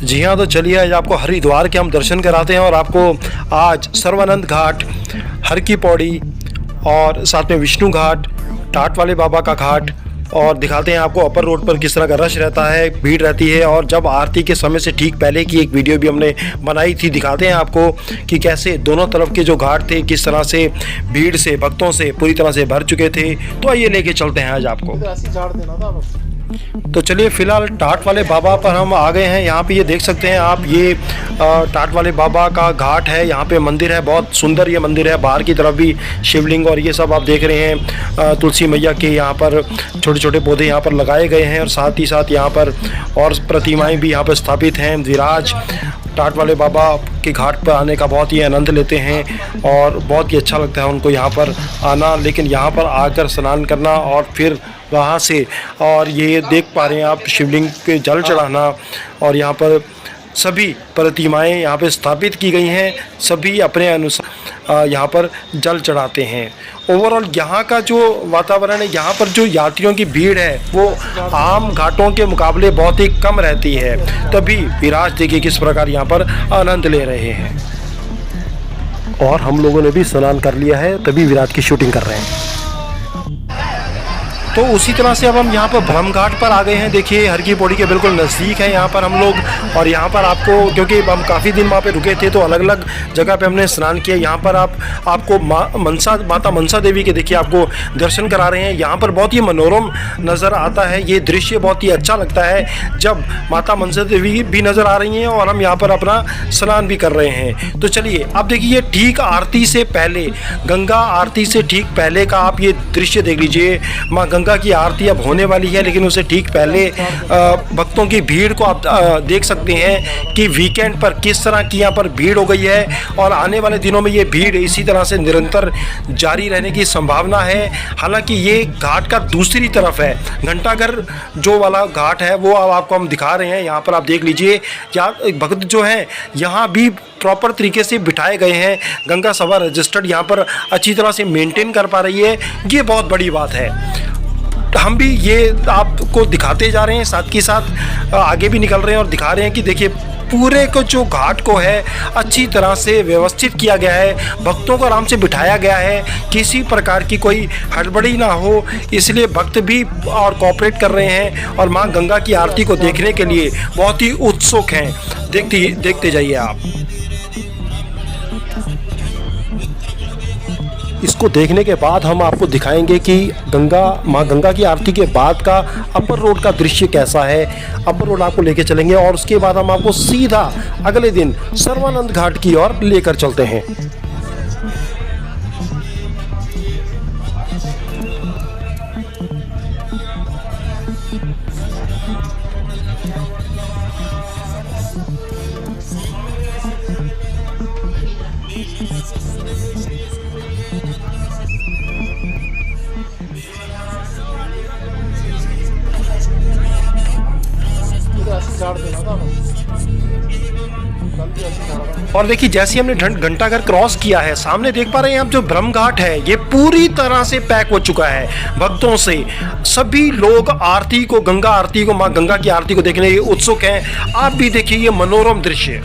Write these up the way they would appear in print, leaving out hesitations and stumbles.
जी हाँ, तो चलिए आज आपको हरिद्वार के हम दर्शन कराते हैं और आपको आज सर्वानंद घाट, हर की पौड़ी और साथ में विष्णु घाट, टाट वाले बाबा का घाट और दिखाते हैं आपको अपर रोड पर किस तरह का रश रहता है, भीड़ रहती है। और जब आरती के समय से ठीक पहले की एक वीडियो भी हमने बनाई थी, दिखाते हैं आपको कि कैसे दोनों तरफ के जो घाट थे किस तरह से भीड़ से, भक्तों से पूरी तरह से भर चुके थे। तो आइए लेके चलते हैं आज आपको। तो चलिए फिलहाल टाट वाले बाबा पर हम आ गए हैं। यहाँ पे ये देख सकते हैं आप, ये टाट वाले बाबा का घाट है। यहाँ पे मंदिर है, बहुत सुंदर ये मंदिर है। बाहर की तरफ भी शिवलिंग और ये सब आप देख रहे हैं। तुलसी मैया के यहाँ पर छोटे छोटे पौधे यहाँ पर लगाए गए हैं और साथ ही साथ यहाँ पर और प्रतिमाएं भी यहाँ पर स्थापित हैं। विराज टाट वाले बाबा के घाट पर आने का बहुत ही आनंद लेते हैं और बहुत ही अच्छा लगता है उनको यहाँ पर आना। लेकिन यहाँ पर आकर स्नान करना और फिर वहाँ से और ये देख पा रहे हैं आप शिवलिंग पे जल चढ़ाना और यहाँ पर सभी प्रतिमाएं यहाँ पे स्थापित की गई हैं। सभी अपने अनुसार यहाँ पर जल चढ़ाते हैं। ओवरऑल यहाँ का जो वातावरण है, यहाँ पर जो यात्रियों की भीड़ है वो आम घाटों के मुकाबले बहुत ही कम रहती है। तभी विराज देखिए किस प्रकार यहाँ पर आनंद ले रहे हैं और हम लोगों ने भी स्नान कर लिया है, तभी विराज की शूटिंग कर रहे हैं। तो उसी तरह से अब हम यहाँ पर ब्रह्म घाट पर आ गए हैं। देखिए हर की पौड़ी के बिल्कुल नज़दीक है यहाँ पर हम लोग। और यहाँ पर आपको, क्योंकि हम काफ़ी दिन वहाँ पे रुके थे तो अलग अलग जगह पे हमने स्नान किया। यहाँ पर आपको माता मनसा देवी के देखिए आपको दर्शन करा रहे हैं। यहाँ पर बहुत ही मनोरम नज़र आता है। ये दृश्य बहुत ही अच्छा लगता है जब माता मनसा देवी भी नज़र आ रही हैं और हम यहाँ पर अपना स्नान भी कर रहे हैं। तो चलिए अब देखिए ठीक आरती से पहले, गंगा आरती से ठीक पहले का आप ये दृश्य देख लीजिए। माँ गंगा की आरती अब होने वाली है, लेकिन उससे ठीक पहले भक्तों की भीड़ को आप देख सकते हैं कि वीकेंड पर किस तरह की यहाँ पर भीड़ हो गई है और आने वाले दिनों में ये भीड़ इसी तरह से निरंतर जारी रहने की संभावना है। हालांकि ये घाट का दूसरी तरफ है, घंटाघर जो वाला घाट है वो अब आपको हम दिखा रहे हैं। यहाँ पर आप देख लीजिए क्या भक्त जो हैं यहाँ भी प्रॉपर तरीके से बिठाए गए हैं। गंगा सभा रजिस्टर्ड यहाँ पर अच्छी तरह से मेंटेन कर पा रही है, ये बहुत बड़ी बात है। हम भी ये आपको दिखाते जा रहे हैं, साथ के साथ आगे भी निकल रहे हैं और दिखा रहे हैं कि देखिए पूरे को जो घाट को है अच्छी तरह से व्यवस्थित किया गया है, भक्तों को आराम से बिठाया गया है, किसी प्रकार की कोई हड़बड़ी ना हो, इसलिए भक्त भी और कोऑपरेट कर रहे हैं और मां गंगा की आरती को देखने के लिए बहुत ही उत्सुक हैं। देखते जाइए आप। इसको देखने के बाद हम आपको दिखाएंगे कि माँ गंगा की आरती के बाद का अपर रोड का दृश्य कैसा है। अपर रोड आपको लेके चलेंगे और उसके बाद हम आपको सीधा अगले दिन सर्वानंद घाट की ओर लेकर चलते हैं। और देखिए जैसे हमने घंटाघर क्रॉस किया है, सामने देख पा रहे हैं आप जो ब्रह्म घाट है ये पूरी तरह से पैक हो चुका है भक्तों से। सभी लोग आरती को, गंगा आरती को, माँ गंगा की आरती को देखने के उत्सुक हैं। आप भी देखिए ये मनोरम दृश्य।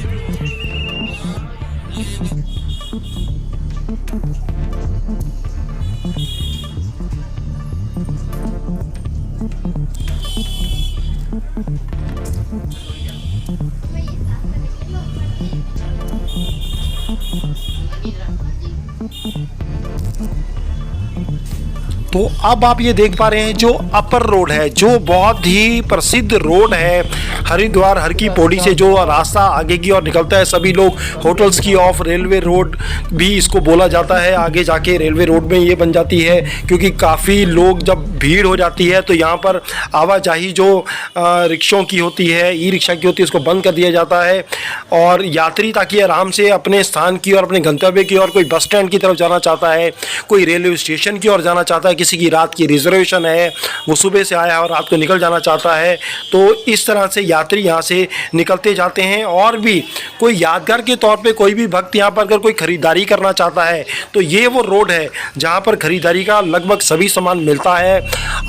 तो अब आप ये देख पा रहे हैं जो अपर रोड है, जो बहुत ही प्रसिद्ध रोड है हरिद्वार हर की पौड़ी से जो रास्ता आगे की ओर निकलता है। सभी लोग होटल्स की ऑफ रेलवे रोड भी इसको बोला जाता है। आगे जाके रेलवे रोड में ये बन जाती है क्योंकि काफ़ी लोग जब भीड़ हो जाती है तो यहाँ पर आवाजाही जो रिक्शों की होती है, ई रिक्शा की होती है, उसको बंद कर दिया जाता है और यात्री ताकि आराम से अपने स्थान की और अपने गंतव्य की और, कोई बस स्टैंड की तरफ जाना चाहता है, कोई रेलवे स्टेशन की ओर जाना चाहता है किसी की रात की रिजर्वेशन है, वो सुबह से आया है और रात को निकल जाना चाहता है, तो इस तरह से यात्री यहाँ से निकलते जाते हैं। और भी कोई यादगार के तौर पे कोई भी भक्त यहाँ पर अगर कोई ख़रीदारी करना चाहता है तो ये वो रोड है जहाँ पर ख़रीदारी का लगभग सभी सामान मिलता है।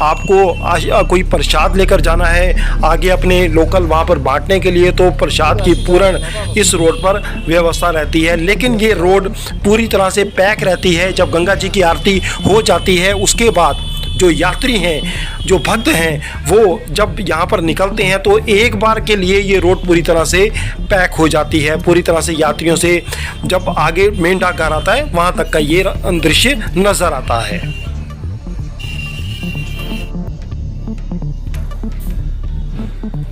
आपको कोई प्रसाद लेकर जाना है आगे अपने लोकल वहाँ पर बांटने के लिए, तो प्रसाद की पूर्ण इस रोड पर व्यवस्था रहती है। लेकिन ये रोड पूरी तरह से पैक रहती है। जब गंगा जी की आरती हो जाती है उसके बाद जो यात्री हैं, जो भक्त हैं, वो जब यहाँ पर निकलते हैं तो एक बार के लिए ये रोड पूरी तरह से पैक हो जाती है, पूरी तरह से यात्रियों से। जब आगे मेन डाकघर आता है वहाँ तक का ये दृश्य नज़र आता है।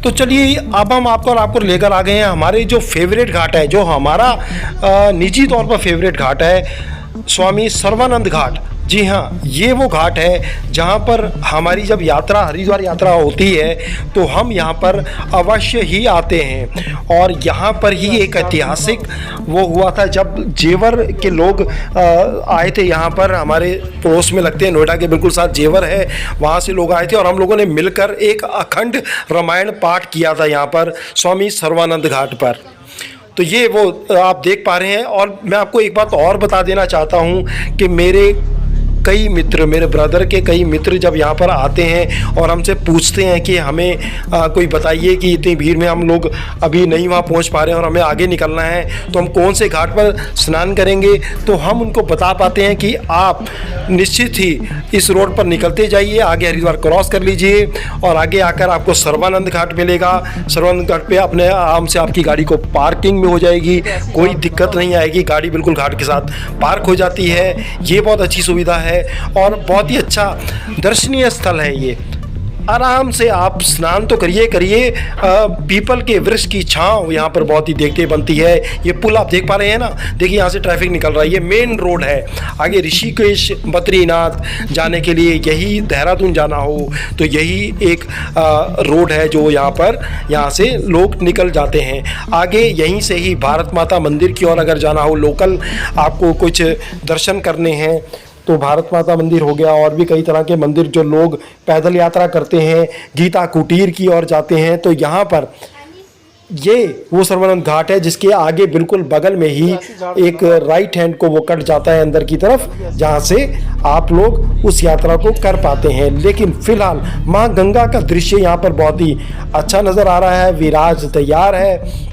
तो चलिए अब हम आपको लेकर आ गए हैं हमारे जो फेवरेट घाट है, जो हमारा निजी तौर पर फेवरेट घाट है, स्वामी सर्वानंद घाट। जी हाँ, ये वो घाट है जहाँ पर हमारी जब यात्रा, हरिद्वार यात्रा होती है तो हम यहाँ पर अवश्य ही आते हैं। और यहाँ पर ही एक ऐतिहासिक वो हुआ था जब जेवर के लोग आए थे यहाँ पर, हमारे पड़ोस में लगते हैं नोएडा के बिल्कुल साथ जेवर है, वहाँ से लोग आए थे और हम लोगों ने मिलकर एक अखंड रामायण पाठ किया था यहाँ पर स्वामी सर्वानंद घाट पर। तो ये वो आप देख पा रहे हैं। और मैं आपको एक बात और बता देना चाहता हूँ कि मेरे कई मित्र, मेरे ब्रदर के कई मित्र जब यहाँ पर आते हैं और हमसे पूछते हैं कि हमें कोई बताइए कि इतनी भीड़ में हम लोग अभी नहीं वहाँ पहुँच पा रहे हैं और हमें आगे निकलना है तो हम कौन से घाट पर स्नान करेंगे, तो हम उनको बता पाते हैं कि आप निश्चित ही इस रोड पर निकलते जाइए, आगे हरिद्वार क्रॉस कर लीजिए और आगे आकर आपको सर्वानंद घाट मिलेगा। सर्वानंद घाट पे अपने आराम से आपकी गाड़ी को पार्किंग में हो जाएगी, कोई दिक्कत नहीं आएगी, गाड़ी बिल्कुल घाट के साथ पार्क हो जाती है। ये बहुत अच्छी सुविधा है और बहुत ही अच्छा दर्शनीय स्थल है ये। आराम से आप स्नान तो करिए। पीपल के वृक्ष की छांव यहाँ पर बहुत ही देखते बनती है। ये पुल आप देख पा रहे हैं ना, देखिए यहाँ से ट्रैफिक निकल रहा है, ये मेन रोड है। आगे ऋषिकेश, बद्रीनाथ जाने के लिए, यही देहरादून जाना हो तो यही एक रोड है जो यहाँ से लोग निकल जाते हैं। आगे यहीं से ही भारत माता मंदिर की ओर अगर जाना हो, लोकल आपको कुछ दर्शन करने हैं तो भारत माता मंदिर हो गया, और भी कई तरह के मंदिर जो लोग पैदल यात्रा करते हैं, गीता कुटीर की ओर जाते हैं, तो यहाँ पर ये वो सर्वानंद घाट है जिसके आगे बिल्कुल बगल में ही एक राइट हैंड को वो कट जाता है अंदर की तरफ, जहाँ से आप लोग उस यात्रा को कर पाते हैं। लेकिन फिलहाल माँ गंगा का दृश्य यहाँ पर बहुत ही अच्छा नज़र आ रहा है। विराज तैयार है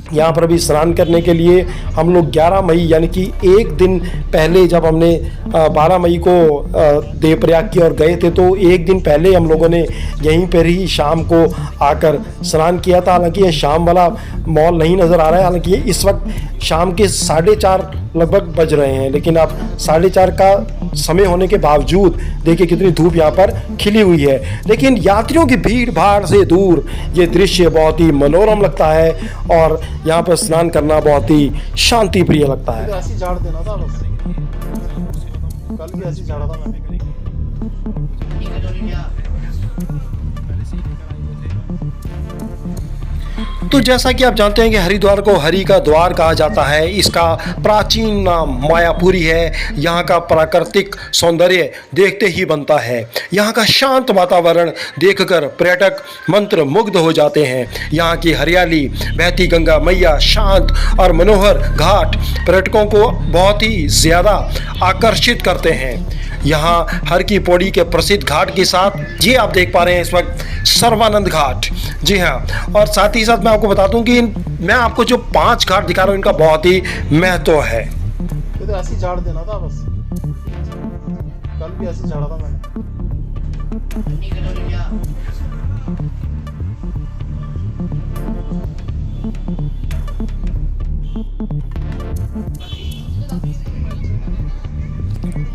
यहाँ पर भी स्नान करने के लिए। हम लोग 11 मई यानी कि एक दिन पहले, जब हमने 12 मई को देवप्रयाग की ओर गए थे तो एक दिन पहले हम लोगों ने यहीं पर ही शाम को आकर स्नान किया था। हालांकि ये शाम वाला मॉल नहीं नज़र आ रहा है, हालांकि इस वक्त शाम के 4:30 लगभग बज रहे हैं, लेकिन अब 4:30 का समय होने के बावजूद देखिए कितनी धूप यहाँ पर खिली हुई है। लेकिन यात्रियों की भीड़ भाड़ से दूर ये दृश्य बहुत ही मनोरम लगता है और यहाँ पर स्नान करना बहुत ही शांति प्रिय लगता है। ऐसी झाड़ देना था बस, कल भी ऐसी झाड़ा था मैंने। तो जैसा कि आप जानते हैं कि हरिद्वार को हरि का द्वार कहा जाता है। इसका प्राचीन नाम मायापुरी है। यहाँ का प्राकृतिक सौंदर्य देखते ही बनता है। यहाँ का शांत वातावरण देखकर पर्यटक मंत्र मुग्ध हो जाते हैं। यहाँ की हरियाली, बहती गंगा मैया, शांत और मनोहर घाट पर्यटकों को बहुत ही ज़्यादा आकर्षित करते हैं। यहाँ हर की पौड़ी के प्रसिद्ध घाट के साथ ये आप देख पा रहे हैं इस वक्त सर्वानंद घाट। जी हाँ, और साथ ही साथ मैं आपको बता दूं कि मैं आपको जो 5 घाट दिखा रहा हूँ इनका बहुत ही महत्व है। तो ऐसी झाड़ देना था बस, कल भी ऐसी झाड़ा था मैंने।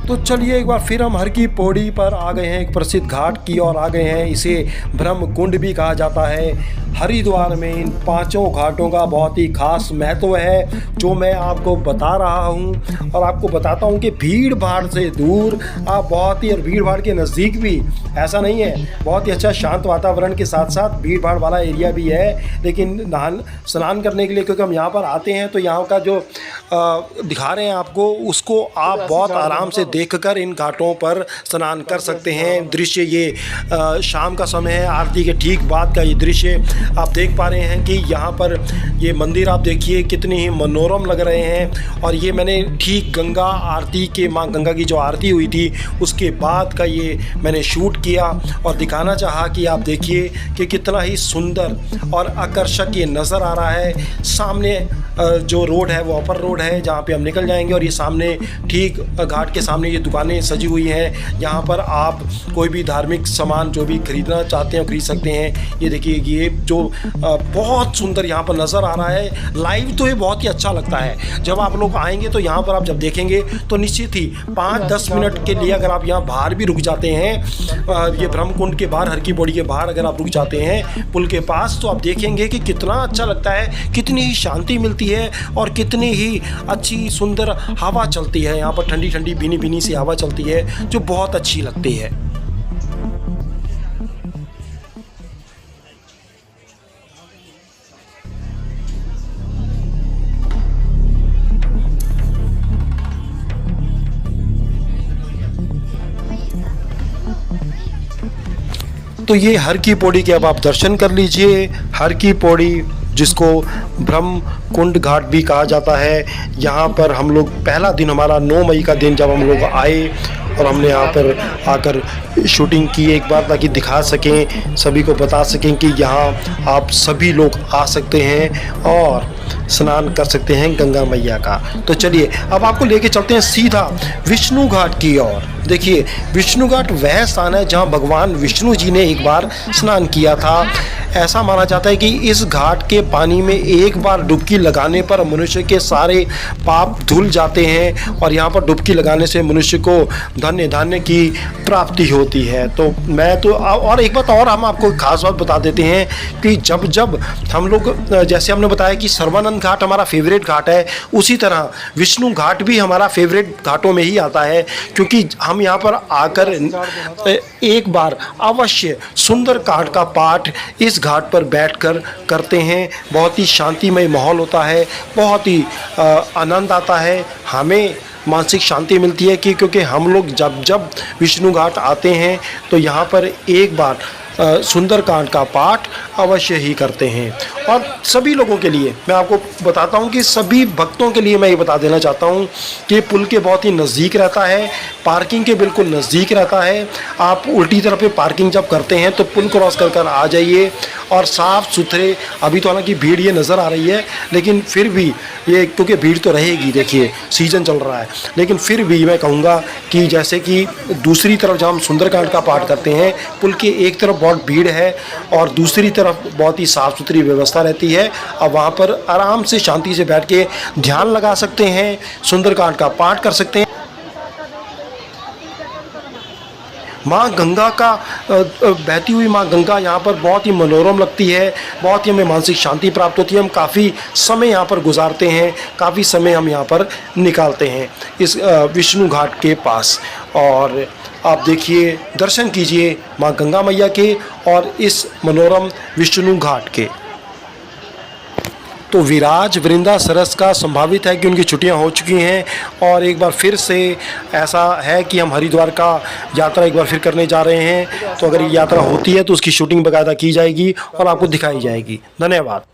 तो चलिए एक बार फिर हम हर की पौड़ी पर आ गए हैं, एक प्रसिद्ध घाट की ओर आ गए हैं। इसे ब्रह्म कुंड भी कहा जाता है। हरिद्वार में इन 5 घाटों का बहुत ही खास महत्व है जो मैं आपको बता रहा हूँ, और आपको बताता हूँ कि भीड़ भाड़ से दूर आप बहुत ही, और भीड़ भाड़ के नज़दीक भी ऐसा नहीं है, बहुत ही अच्छा शांत वातावरण के साथ साथ भीड़ भाड़ वाला एरिया भी है। लेकिन स्नान करने के लिए क्योंकि हम यहाँ पर आते हैं तो यहाँ का जो दिखा रहे हैं आपको, उसको आप बहुत आराम से देखकर इन घाटों पर स्नान कर सकते हैं। दृश्य ये शाम का समय है, आरती के ठीक बाद का ये दृश्य आप देख पा रहे हैं कि यहाँ पर ये मंदिर आप देखिए कितनी ही मनोरम लग रहे हैं। और ये मैंने ठीक गंगा आरती के, माँ गंगा की जो आरती हुई थी उसके बाद का ये मैंने शूट किया और दिखाना चाहा कि आप देखिए कि कितना ही सुंदर और आकर्षक ये नज़र आ रहा है। सामने जो रोड है वो अपर रोड है जहाँ पे हम निकल जाएंगे, और ये सामने ठीक घाट के सामने ये दुकानें सजी हुई हैं। यहाँ पर आप कोई भी धार्मिक सामान जो भी खरीदना चाहते हैं खरीद सकते हैं। ये देखिए ये जो बहुत सुंदर यहाँ पर नज़र आ रहा है लाइव, तो ये बहुत ही अच्छा लगता है। जब आप लोग आएंगे तो यहाँ पर आप जब देखेंगे तो निश्चित ही 5-10 मिनट के लिए अगर आप यहाँ बाहर भी रुक जाते हैं, ये ब्रह्मकुंड के बाहर, हर की पौड़ी के बाहर अगर आप रुक जाते हैं पुल के पास, तो आप देखेंगे कि कितना अच्छा लगता है, कितनी ही शांति मिलती है और कितनी ही अच्छी सुंदर हवा चलती है। यहाँ पर ठंडी ठंडी भीनी भीनी सी हवा चलती है जो बहुत अच्छी लगती है। तो ये हर की पौड़ी के अब आप दर्शन कर लीजिए। हर की पौड़ी जिसको ब्रह्म कुंड घाट भी कहा जाता है, यहाँ पर हम लोग पहला दिन, हमारा 9 मई का दिन जब हम लोग आए और हमने यहाँ पर आकर शूटिंग की एक बार, ताकि दिखा सकें, सभी को बता सकें कि यहाँ आप सभी लोग आ सकते हैं और स्नान कर सकते हैं गंगा मैया का। तो चलिए अब आपको लेके चलते हैं सीधा विष्णु घाट की ओर। देखिए विष्णु घाट वह स्थान है जहाँ भगवान विष्णु जी ने एक बार स्नान किया था। ऐसा माना जाता है कि इस घाट के पानी में एक बार डुबकी लगाने पर मनुष्य के सारे पाप धुल जाते हैं, और यहाँ पर डुबकी लगाने से मनुष्य को धन्य धान्य की प्राप्ति होती है। तो मैं तो, और एक बात और हम आपको खास बात बता देते हैं कि जब जब हम लोग, जैसे हमने बताया कि सर्वानंद घाट हमारा फेवरेट घाट है, उसी तरह विष्णु घाट भी हमारा फेवरेट घाटों में ही आता है, क्योंकि हम यहाँ पर आकर एक बार अवश्य सुंदरकांड का पाठ इस घाट पर बैठकर करते हैं। बहुत ही शांतिमय माहौल होता है, बहुत ही आनंद आता है, हमें मानसिक शांति मिलती है कि क्योंकि हम लोग जब जब विष्णु घाट आते हैं तो यहाँ पर एक बार सुंदरकांड का पाठ अवश्य ही करते हैं। और सभी लोगों के लिए मैं आपको बताता हूं कि सभी भक्तों के लिए मैं ये बता देना चाहता हूं कि पुल के बहुत ही नज़दीक रहता है, पार्किंग के बिल्कुल नज़दीक रहता है। आप उल्टी तरफ पे पार्किंग जब करते हैं तो पुल क्रॉस कर कर आ जाइए, और साफ़ सुथरे, अभी तो हालांकि भीड़ ये नज़र आ रही है लेकिन फिर भी ये, क्योंकि भीड़ तो रहेगी, देखिए सीज़न चल रहा है, लेकिन फिर भी मैं कहूँगा कि जैसे कि दूसरी तरफ जहाँ हम सुंदरकांड का पाठ करते हैं, पुल के एक तरफ बहुत भीड़ है और दूसरी तरफ बहुत ही साफ़ सुथरी व्यवस्था रहती है। अब वहाँ पर आराम से शांति से बैठ के ध्यान लगा सकते हैं, सुंदरकांड का पाठ कर सकते हैं। माँ गंगा का बहती हुई माँ गंगा यहाँ पर बहुत ही मनोरम लगती है, बहुत ही हमें मानसिक शांति प्राप्त होती है। हम काफ़ी समय यहाँ पर गुजारते हैं, काफ़ी समय हम यहाँ पर निकालते हैं इस विष्णु घाट के पास। और आप देखिए, दर्शन कीजिए माँ गंगा मैया के और इस मनोरम विष्णु घाट के। तो विराज वृंदा सरस का संभावित है कि उनकी छुट्टियां हो चुकी हैं, और एक बार फिर से ऐसा है कि हम हरिद्वार का यात्रा एक बार फिर करने जा रहे हैं। तो अगर ये यात्रा होती है तो उसकी शूटिंग बाकायदा की जाएगी और आपको दिखाई जाएगी। धन्यवाद।